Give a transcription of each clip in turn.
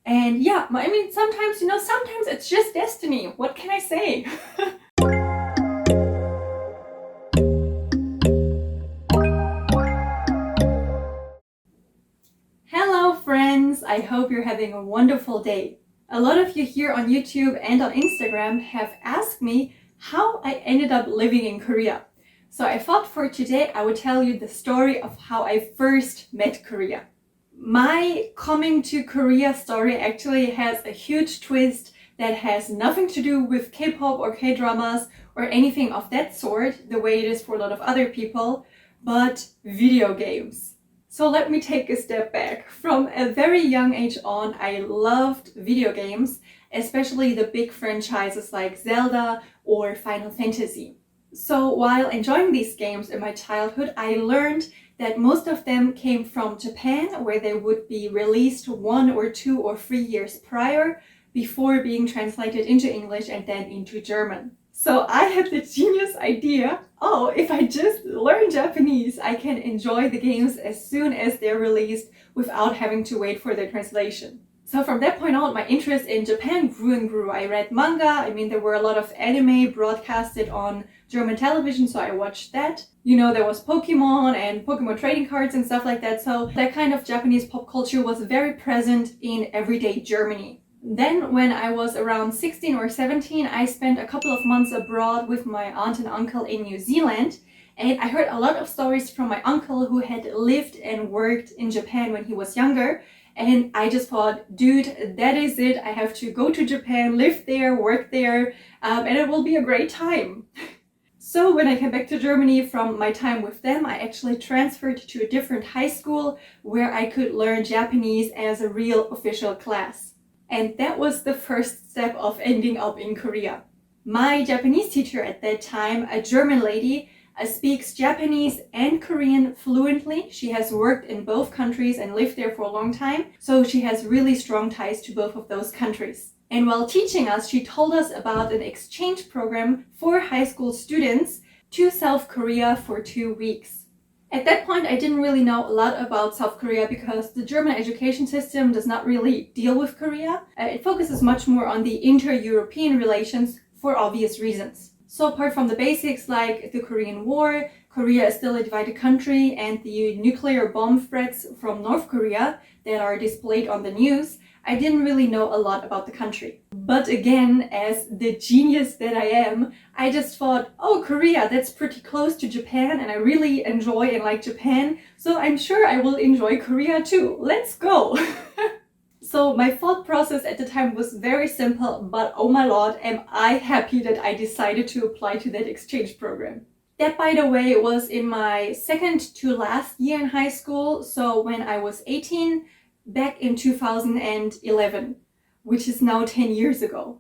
And yeah, I mean, sometimes, sometimes it's just destiny. What can I say? Hello, friends! I hope you're having a wonderful day. A lot of you here on YouTube and on Instagram have asked me how I ended up living in Korea. So I thought for today I would tell you the story of how I first met Korea. My coming to Korea story actually has a huge twist that has nothing to do with K-pop or K-dramas or anything of that sort, the way it is for a lot of other people, but video games. So let me take a step back. From a very young age on, I loved video games, especially the big franchises like Zelda or Final Fantasy. So while enjoying these games in my childhood, I learned that most of them came from Japan, where they would be released 1 or 2 or 3 years prior before being translated into English and then into German. So I had the genius idea, oh, if I just learn Japanese, I can enjoy the games as soon as they're released without having to wait for their translation. So from that point on, my interest in Japan grew and grew. I read manga. I mean, there were a lot of anime broadcasted on German television, so I watched that. There was Pokemon and Pokemon trading cards and stuff like that. So that kind of Japanese pop culture was very present in everyday Germany. Then when I was around 16 or 17, I spent a couple of months abroad with my aunt and uncle in New Zealand. And I heard a lot of stories from my uncle who had lived and worked in Japan when he was younger. And I just thought, dude, that is it. I have to go to Japan, live there, work there, and it will be a great time. So when I came back to Germany from my time with them, I actually transferred to a different high school where I could learn Japanese as a real official class. And that was the first step of ending up in Korea. My Japanese teacher at that time, a German lady, speaks Japanese and Korean fluently. She has worked in both countries and lived there for a long time, so she has really strong ties to both of those countries. And while teaching us, she told us about an exchange program for high school students to South Korea for 2 weeks. At that point, I didn't really know a lot about South Korea because the German education system does not really deal with Korea. It focuses much more on the inter-European relations for obvious reasons. So apart from the basics like the Korean War, Korea is still a divided country, and the nuclear bomb threats from North Korea that are displayed on the news, I didn't really know a lot about the country. But again, as the genius that I am, I just thought, oh, Korea, that's pretty close to Japan, and I really enjoy and like Japan, so I'm sure I will enjoy Korea too. Let's go! So my thought process at the time was very simple, but oh my lord, am I happy that I decided to apply to that exchange program. That, by the way, was in my second to last year in high school, so when I was 18, back in 2011, which is now 10 years ago.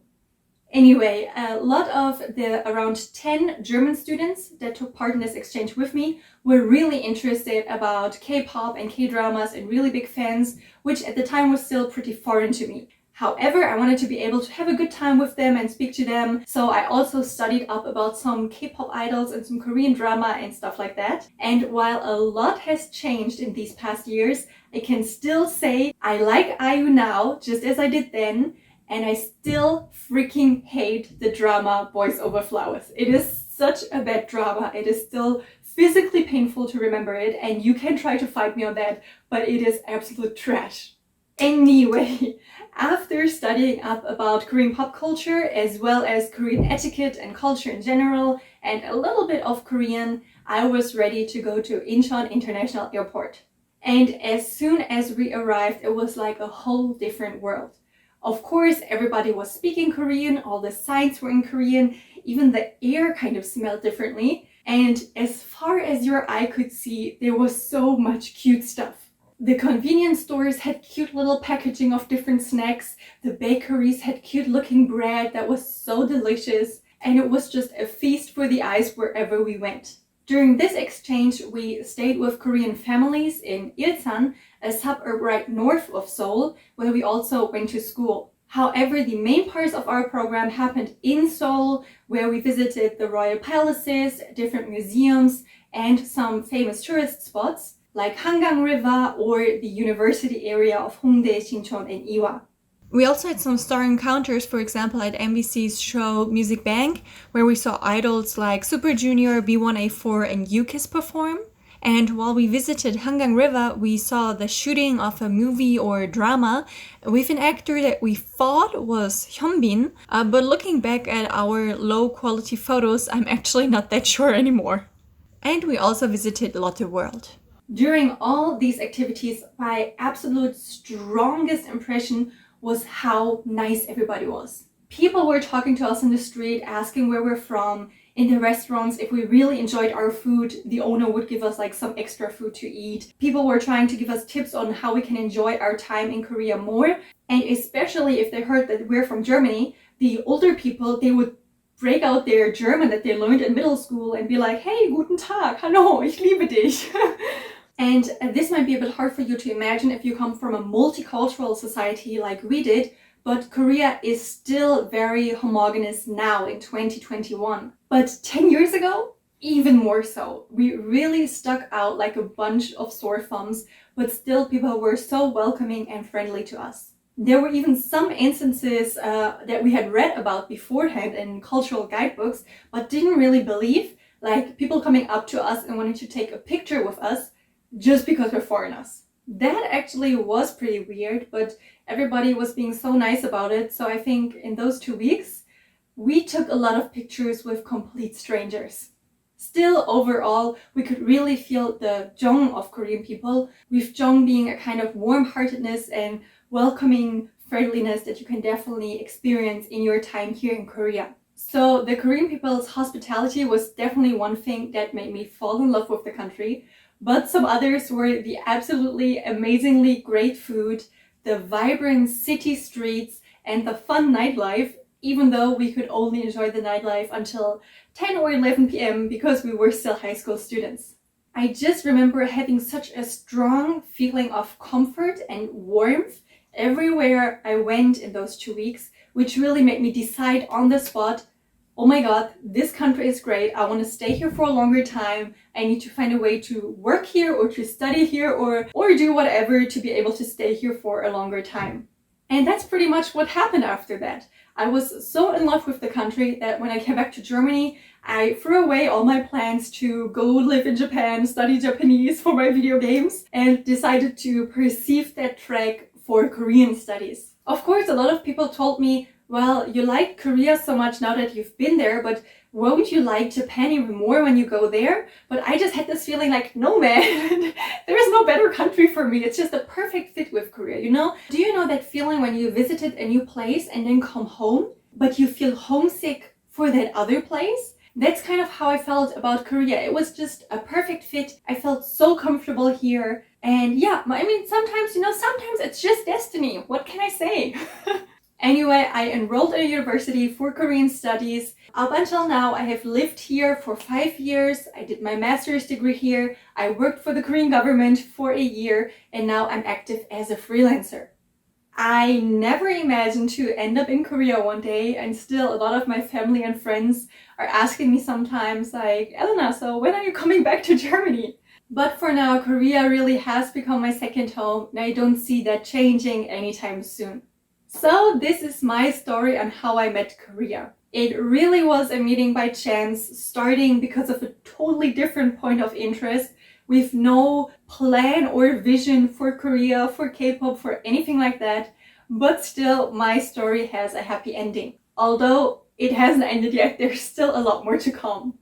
Anyway, a lot of the around 10 German students that took part in this exchange with me were really interested about K-pop and K-dramas and really big fans, which at the time was still pretty foreign to me. However, I wanted to be able to have a good time with them and speak to them, so I also studied up about some K-pop idols and some Korean drama and stuff like that. And while a lot has changed in these past years, I can still say I like IU now, just as I did then, and I still freaking hate the drama Boys Over Flowers. It is such a bad drama. It is still physically painful to remember it, and you can try to fight me on that, but it is absolute trash. Anyway, after studying up about Korean pop culture as well as Korean etiquette and culture in general and a little bit of Korean, I was ready to go to Incheon International Airport. And as soon as we arrived, it was like a whole different world. Of course, everybody was speaking Korean, all the signs were in Korean, even the air kind of smelled differently. And as far as your eye could see, there was so much cute stuff. The convenience stores had cute little packaging of different snacks. The bakeries had cute looking bread that was so delicious. And it was just a feast for the eyes wherever we went. During this exchange, we stayed with Korean families in Ilsan, a suburb right north of Seoul, where we also went to school. However, the main parts of our program happened in Seoul, where we visited the royal palaces, different museums, and some famous tourist spots, like Hangang River or the university area of Hongdae, Sincheon, and Iwa. We also had some star encounters, for example, at NBC's show Music Bank, where we saw idols like Super Junior, B1A4, and UKISS perform. And while we visited Hangang River, we saw the shooting of a movie or drama with an actor that we thought was Hyunbin. But looking back at our low-quality photos, I'm actually not that sure anymore. And we also visited Lotte World. During all these activities, my absolute strongest impression was how nice everybody was. People were talking to us in the street, asking where we're from. In the restaurants, if we really enjoyed our food, the owner would give us like some extra food to eat. People were trying to give us tips on how we can enjoy our time in Korea more. And especially if they heard that we're from Germany, the older people, they would break out their German that they learned in middle school and be like, hey, guten Tag, hallo, ich liebe dich. And this might be a bit hard for you to imagine if you come from a multicultural society like we did, but Korea is still very homogenous now in 2021. But 10 years ago, even more so. We really stuck out like a bunch of sore thumbs, but still people were so welcoming and friendly to us. There were even some instances that we had read about beforehand in cultural guidebooks, but didn't really believe, like people coming up to us and wanting to take a picture with us just because we're foreigners. That actually was pretty weird, but everybody was being so nice about it. So I think in those 2 weeks, we took a lot of pictures with complete strangers. Still, overall, we could really feel the Jong of Korean people, with Jong being a kind of warm-heartedness and welcoming friendliness that you can definitely experience in your time here in Korea. So the Korean people's hospitality was definitely one thing that made me fall in love with the country. But some others were the absolutely amazingly great food, the vibrant city streets, and the fun nightlife, even though we could only enjoy the nightlife until 10 or 11 p.m. because we were still high school students. I just remember having such a strong feeling of comfort and warmth everywhere I went in those 2 weeks, which really made me decide on the spot, oh my god, this country is great. I want to stay here for a longer time. I need to find a way to work here or to study here or do whatever to be able to stay here for a longer time. And that's pretty much what happened after that. I was so in love with the country that when I came back to Germany, I threw away all my plans to go live in Japan, study Japanese for my video games, and decided to pursue that track for Korean studies. Of course, a lot of people told me, well, you like Korea so much now that you've been there, but won't you like Japan even more when you go there? But I just had this feeling like, no man, there's no better country for me. It's just a perfect fit with Korea, you know? Do you know that feeling when you visited a new place and then come home, but you feel homesick for that other place? That's kind of how I felt about Korea. It was just a perfect fit. I felt so comfortable here. And yeah, I mean, sometimes it's just destiny. What can I say? Anyway, I enrolled at a university for Korean studies. Up until now, I have lived here for 5 years. I did my master's degree here. I worked for the Korean government for a year, and now I'm active as a freelancer. I never imagined to end up in Korea one day, and still a lot of my family and friends are asking me sometimes like, Elena, so when are you coming back to Germany? But for now, Korea really has become my second home, and I don't see that changing anytime soon. So this is my story on how I met Korea. It really was a meeting by chance, starting because of a totally different point of interest, with no plan or vision for Korea, for K-pop, for anything like that. But still, my story has a happy ending. Although it hasn't ended yet, there's still a lot more to come.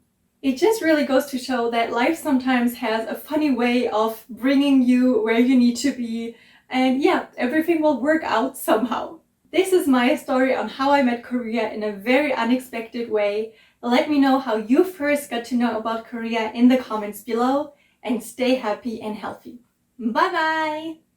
It just really goes to show that life sometimes has a funny way of bringing you where you need to be. And yeah, everything will work out somehow. This is my story on how I met Korea in a very unexpected way. Let me know how you first got to know about Korea in the comments below, and stay happy and healthy. Bye bye!